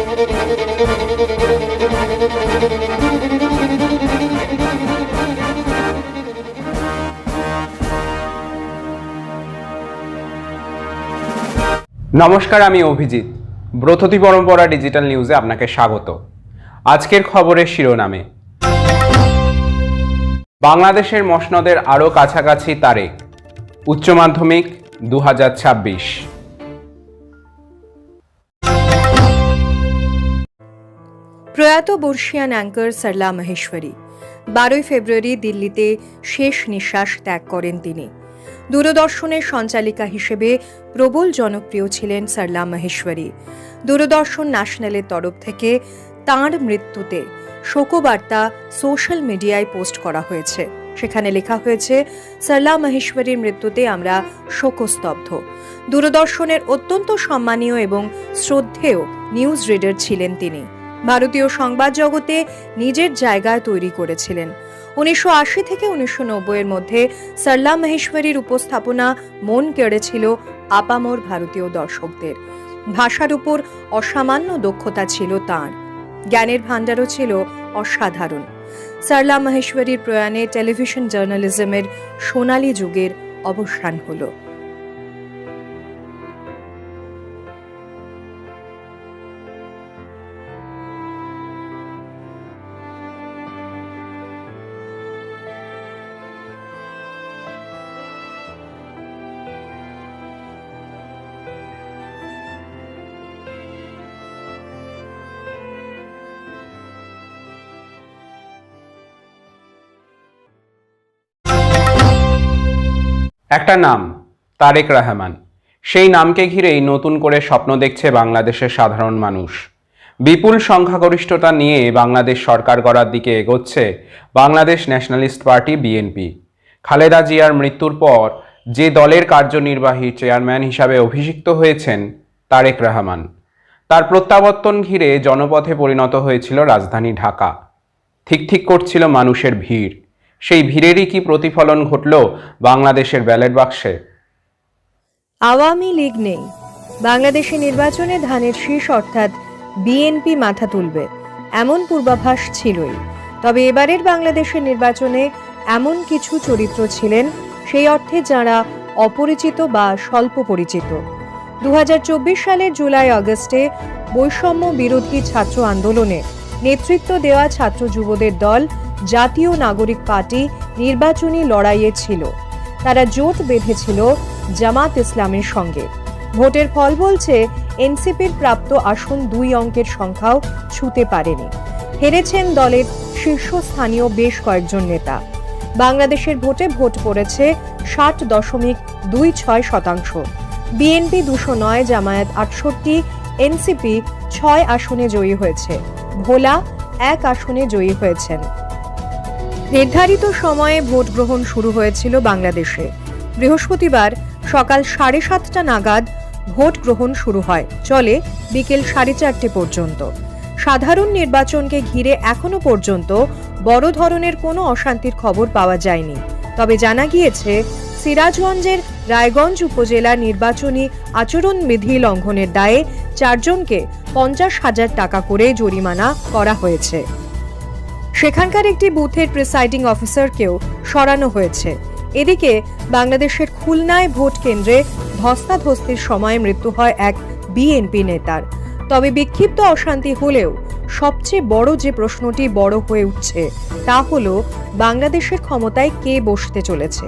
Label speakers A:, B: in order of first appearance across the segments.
A: নমস্কার, আমি অভিজিৎ। ব্রততী পরম্পরা ডিজিটাল নিউজে আপনাকে স্বাগত। আজকের খবরের শিরোনামে, বাংলাদেশের মসনদের আরও কাছাকাছি তারেক, উচ্চ মাধ্যমিক 2026।
B: প্রয়াত বর্ষিয়ান অ্যাঙ্কার সরলা মাহেশ্বরী 12 ফেব্রুয়ারি দিল্লিতে শেষ নিঃশ্বাস ত্যাগ করেন তিনি। দূরদর্শনের সঞ্চালিকা হিসেবে প্রবল জনপ্রিয় ছিলেন সরলা মাহেশ্বরী। দূরদর্শন ন্যাশনালের তরফ থেকে তাঁর মৃত্যুতে শোকবার্তা সোশ্যাল মিডিয়ায় পোস্ট করা হয়েছে। সেখানে লেখা হয়েছে, সরলা মাহেশ্বরীর মৃত্যুতে আমরা শোকস্তব্ধ। দূরদর্শনের অত্যন্ত সম্মানীয় এবং শ্রদ্ধেয় নিউজ রিডার ছিলেন তিনি। ভারতীয় সংবাদ জগতে নিজের জায়গা তৈরি করেছিলেন। 1980 থেকে 1990 এর মধ্যে সরলা মাহেশ্বরীর উপস্থাপনা মন কেড়েছিল আপামর ভারতীয় দর্শকদের। ভাষার উপর অসামান্য দক্ষতা ছিল তাঁর, জ্ঞানের ভাণ্ডারও ছিল অসাধারণ। সরলা মাহেশ্বরীর প্রয়াণে টেলিভিশন জার্নালিজমের সোনালী যুগের অবসান হলো।
A: একটা নাম, তারেক রহমান। সেই নামকে ঘিরেই নতুন করে স্বপ্ন দেখছে বাংলাদেশের সাধারণ মানুষ। বিপুল সংখ্যাগরিষ্ঠতা নিয়ে বাংলাদেশ সরকার গড়ার দিকে এগোচ্ছে Bangladesh nationalist party BNP. Khaleda জিয়ার মৃত্যুর পর যে দলের কার্যনির্বাহী চেয়ারম্যান হিসাবে অভিষিক্ত হয়েছেন তারেক রহমান, তার প্রত্যাবর্তন ঘিরে জনপথে পরিণত হয়েছিল রাজধানী ঢাকা। ঠিক করছিল মানুষের ভিড়। সেই ভিড়েরই কি প্রতিফলন ঘটল বাংলাদেশের ব্যালট বাক্সে?
B: আওয়ামী লীগ নেই, বাংলাদেশে নির্বাচনে ধানের শীষ অর্থাৎ বিএনপি মাথা তুলবে, এমন পূর্বাভাস ছিলই। তবে এবারের বাংলাদেশের নির্বাচনে এমন কিছু চরিত্র ছিলেন সেই অর্থে যারা অপরিচিত বা স্বল্প পরিচিত। 2024 সালের জুলাই আগস্টে বৈষম্য বিরোধী ছাত্র আন্দোলনে নেতৃত্ব দেওয়া ছাত্র যুবদের দল জাতীয় নাগরিক পার্টি নির্বাচনী লড়াইয়ে ছিল। তারা জোট বেঁধেছিল জামাত ইসলামের সঙ্গে। ভোটের ফল বলছে এনসিপির প্রাপ্ত আসন 2 অঙ্কের সংখ্যাও ছুঁতে পারেনি। হেরেছেন দলের শীর্ষস্থানীয় বেশ কয়েকজন নেতা। বাংলাদেশের ভোটে ভোট পড়েছে 60.26%। বিএনপি 209, জামায়াত 68, এনসিপি 6 আসনে জয়ী হয়েছে, ভোলা 1 আসনে জয়ী হয়েছেন। নির্ধারিত সময়ে ভোট গ্রহণ শুরু হয়েছিল বাংলাদেশে। বৃহস্পতিবার সকাল 7:30 নাগাদ ভোট গ্রহণ শুরু হয়, চলে বিকেল 4:30 পর্যন্ত। সাধারণ নির্বাচনকে ঘিরে এখনো পর্যন্ত বড় ধরনের কোনো অশান্তির খবর পাওয়া যায়নি। তবে জানা গিয়েছে, সিরাজগঞ্জের রায়গঞ্জ উপজেলা নির্বাচনী আচরণবিধি লঙ্ঘনের দায়ে 4 জনকে 50,000 টাকা করে জরিমানা করা হয়েছে। সেখানকার একটি বুথের প্রিসাইডিং অফিসারকেও সরানো হয়েছে। এদিকে বাংলাদেশের খুলনায় ভোট কেন্দ্রে ধস্তাধস্তির সময় মৃত্যু হয় এক বিএনপি নেতার। তবে বিক্ষিপ্ত অশান্তি হলেও সবচেয়ে বড় যে প্রশ্নটি বড় হয়ে উঠছে তা হলো বাংলাদেশের ক্ষমতায় কে বসতে চলেছে।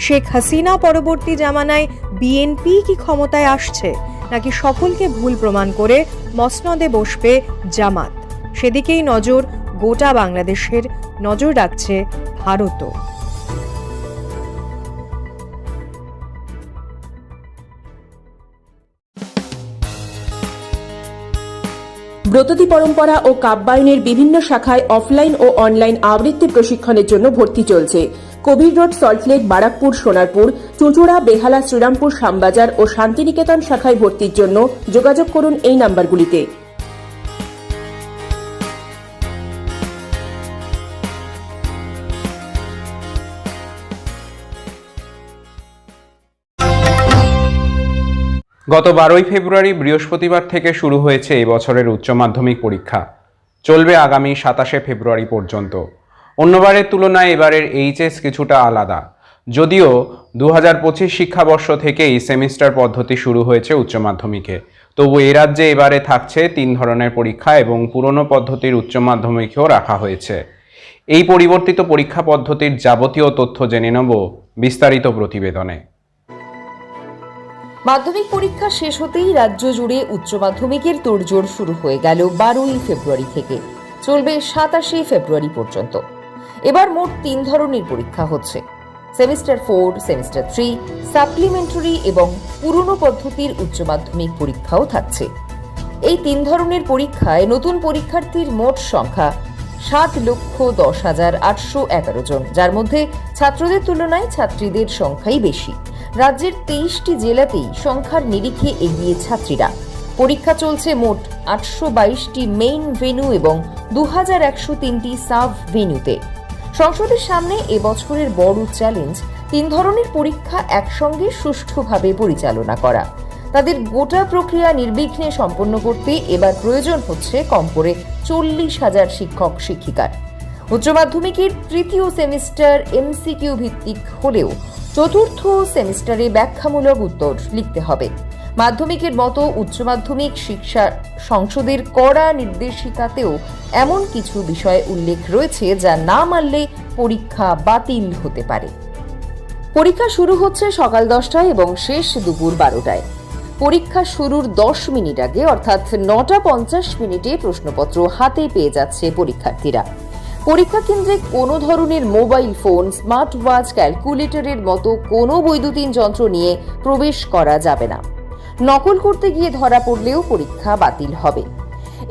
B: শেখ হাসিনা পরবর্তী জামানায় বিএনপি কি ক্ষমতায় আসছে, নাকি সকলকে ভুল প্রমাণ করে মসনদে বসবে জামাত? সেদিকেই নজর গোটা বাংলাদেশের, নজর রাখছে ভারতও।
C: ব্রততী পরম্পরা ও কাব্যায়নের বিভিন্ন শাখায় অফলাইন ও অনলাইন আবৃত্তি প্রশিক্ষণের জন্য ভর্তি চলছে। কবির রোড, সল্টলেক, বারাকপুর, সোনারপুর, চুঁচুড়া, বেহালা, শ্রীরামপুর, শ্যামবাজার ও শান্তিনিকেতন শাখায় ভর্তির জন্য যোগাযোগ করুন এই নাম্বারগুলিতে।
A: গত 12ই ফেব্রুয়ারি বৃহস্পতিবার থেকে শুরু হয়েছে এই বছরের উচ্চ মাধ্যমিক পরীক্ষা। চলবে আগামী 27শে ফেব্রুয়ারি পর্যন্ত। অন্যবারের তুলনায় এবারের এইচএস কিছুটা আলাদা। যদিও 2025 শিক্ষাবর্ষ থেকেই সেমিস্টার পদ্ধতি শুরু হয়েছে উচ্চ মাধ্যমিকে, তবু এ রাজ্যে এবারে থাকছে 3 ধরনের পরীক্ষা এবং পুরনো পদ্ধতির উচ্চ মাধ্যমিকও রাখা হয়েছে। এই পরিবর্তিত পরীক্ষা পদ্ধতির যাবতীয় তথ্য জেনে নেব বিস্তারিত প্রতিবেদনে।
D: মাধ্যমিক পরীক্ষা শেষ হতেই রাজ্য জুড়ে উচ্চ মাধ্যমিকের তোড়জোড় শুরু হয়ে গেল 12ই ফেব্রুয়ারি থেকে, চলবে 27শে ফেব্রুয়ারি পর্যন্ত। এবার মোট 3 ধরনের পরীক্ষা হচ্ছে: সেমিস্টার 4, সেমিস্টার 3, সাপ্লিমেন্টারি এবং পুরনো পদ্ধতির উচ্চ মাধ্যমিক পরীক্ষাও থাকছে। এই 3 ধরনের পরীক্ষায় নতুন পরীক্ষার্থীর মোট সংখ্যা 7,10,811 জন, যার মধ্যে ছাত্রদের তুলনায় ছাত্রীদের সংখ্যাই বেশি। রাজ্যের 23টি জেলাতেই সংখ্যার নিরিখে এগিয়ে ছাত্রীরা। পরীক্ষা চলছে মোট 822টি মেইন ভেন্যু এবং 2103টি সাব ভেন্যুতে। সংসদের সামনে এবছরের বড় চ্যালেঞ্জ 3 ধরনের পরীক্ষা একসঙ্গে সুষ্ঠুভাবে পরিচালনা করা। তাদের গোটা প্রক্রিয়া নির্বিঘ্নে সম্পন্ন করতে এবার প্রয়োজন হচ্ছে কম করে 40,000 শিক্ষক শিক্ষিকার। উচ্চ মাধ্যমিকের তৃতীয় সেমিস্টার এমসিকিউ ভিত্তিক হলেও চতুর্থ সেমিস্টারে ব্যাখ্যামূলক উত্তর লিখতে হবে। মাধ্যমিকের মতো উচ্চ মাধ্যমিক শিক্ষা সংসদের কড়া নির্দেশিকাতেও এমন কিছু বিষয় উল্লেখ রয়েছে যা না মানলে পরীক্ষা বাতিল হতে পারে। পরীক্ষা শুরু হচ্ছে সকাল 10টায় এবং শেষ দুপুর 12টায়। পরীক্ষা শুরুর 10 মিনিট আগে অর্থাৎ 9:50 প্রশ্নপত্র হাতে পেয়ে যাচ্ছে পরীক্ষার্থীরা। পরীক্ষা কেন্দ্রে কোনো ধরনের মোবাইল ফোন, স্মার্ট ওয়াচ, ক্যালকুলেটরের মতো কোনো বৈদ্যুতিন যন্ত্র নিয়ে প্রবেশ করা যাবে না। নকল করতে গিয়ে ধরা পড়লেও পরীক্ষা বাতিল হবে।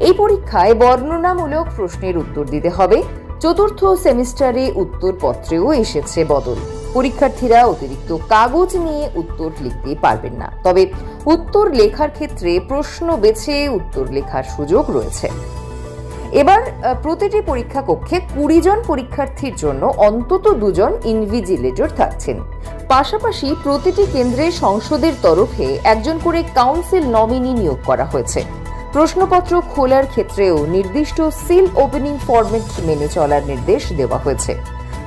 D: এই পরীক্ষায় বর্ণনামূলক প্রশ্নের উত্তর দিতে হবে। চতুর্থ সেমিস্টারে উত্তরপত্রেও এসেছে বদল। পরীক্ষার্থীরা অতিরিক্ত কাগজ নিয়ে উত্তর লিখতে পারবেন না, তবে উত্তর লেখার ক্ষেত্রে প্রশ্ন বেছে উত্তর লেখার সুযোগ রয়েছে। এবার প্রতিটি পরীক্ষা কক্ষে 20 জন পরীক্ষার্থীর জন্য অন্তত 2 জন ইনভিজিলেটর থাকছেন। পাশাপাশি প্রতিটি কেন্দ্রে সংসদের তরফে 1 জন করে কাউন্সিল নমিনি নিয়োগ করা হয়েছে। প্রশ্নপত্র খোলার ক্ষেত্রেও নির্দিষ্ট সিল ওপেনিং ফরম্যাট মেনে চলার নির্দেশ দেওয়া হয়েছে।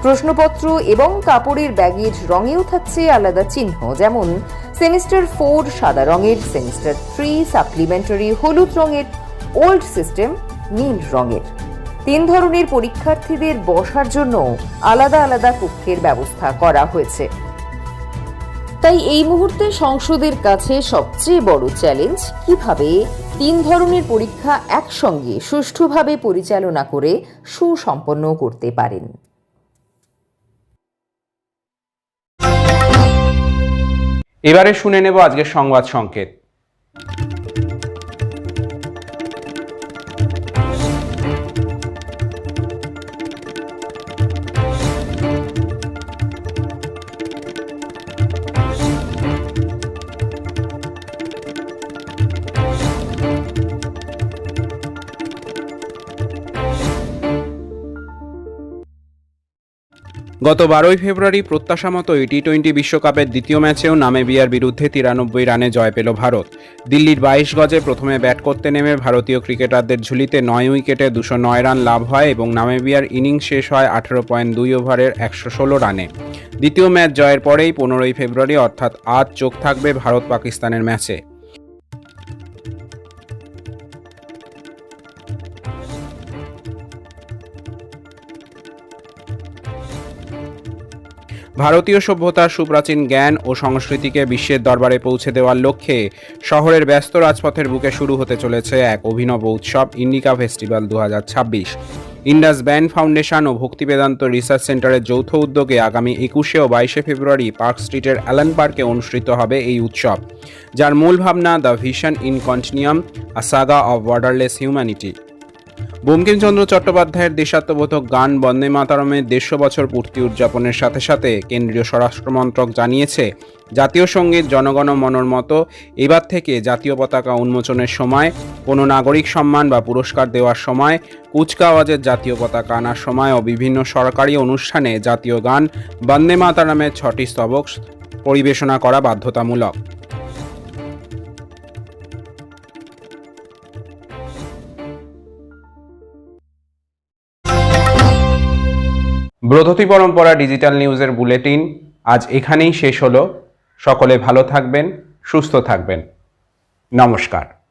D: প্রশ্নপত্র এবং কাপড়ের ব্যাগের রঙেও থাকছে আলাদা চিহ্ন, যেমন সেমিস্টার 4 সাদা রঙের, সেমিস্টার 3 সাপ্লিমেন্টারি হলুদ রঙের, ওল্ড সিস্টেম নীল রঙের। 3 ধরনের পরীক্ষার্থীদের বসার জন্য আলাদা আলাদা কক্ষের ব্যবস্থা করা হয়েছে। তাই এই মুহূর্তে সংসদের কাছে সবচেয়ে বড় চ্যালেঞ্জ কিভাবে 3 ধরনের পরীক্ষা একসঙ্গে সুষ্ঠুভাবে পরিচালনা করে সুসম্পন্ন করতে পারেন।
A: এবারে শুনে নেব আজকের সংবাদ সংকেত। গত 12ই ফেব্রুয়ারি প্রত্যাশামতো টি-20 বিশ্বকাপের দ্বিতীয় ম্যাচেও নামিবিয়ার বিরুদ্ধে 93 রানে জয় পেল ভারত। দিল্লির 22 গজে প্রথমে ব্যাট করতে নেমে ভারতীয় ক্রিকেটারদের ঝুলিতে 9 উইকেটে 209 রান লাভ হয় এবং নামিবিয়ার ইনিংস শেষ হয় 18.2 ওভারের 116 রানে। দ্বিতীয় ম্যাচ জয়ের পরেই 15ই ফেব্রুয়ারি অর্থাৎ আজ চোখ থাকবে ভারত পাকিস্তানের ম্যাচে। ভারতীয় সভ্যতার সুপ্রাচীন জ্ঞান ও সংস্কৃতিকে বিশ্বের দরবারে পৌঁছে দেওয়ার লক্ষ্যে শহরের ব্যস্ত রাজপথের বুকে শুরু হতে চলেছে এক অভিনব উৎসব, Indica festival 2026। Indus band foundation ও ভক্তি বেদান্ত রিসার্চ সেন্টারের যৌথ উদ্যোগে আগামী 21শে ও 22শে ফেব্রুয়ারি পার্ক স্ট্রিটের অ্যালান পার্কে অনুষ্ঠিত হবে এই উৎসব, যার মূল ভাবনা the vision in continuum, a Saga of borderless humanity. Bankimchandra চট্টোপাধ্যায়ের দেশাত্মবোধক গান বন্দে মাতরমের 150 বছর পূর্তি উদযাপনের সাথে সাথে কেন্দ্রীয় স্বরাষ্ট্রমন্ত্রক জানিয়েছে, জাতীয় সঙ্গীত জনগণ মনর মতো এবার থেকে জাতীয় পতাকা উন্মোচনের সময়, কোনো নাগরিক সম্মান বা পুরস্কার দেওয়ার সময়, কুচকাওয়াজের জাতীয় পতাকা আনার সময় ও বিভিন্ন সরকারি অনুষ্ঠানে জাতীয় গান বন্দে মাতরমের 6টি স্তবক পরিবেশনা করা বাধ্যতামূলক। ব্রততী পরম্পরা ডিজিটাল নিউজের বুলেটিন আজ এখানেই শেষ হলো। সকলে ভালো থাকবেন, সুস্থ থাকবেন। নমস্কার।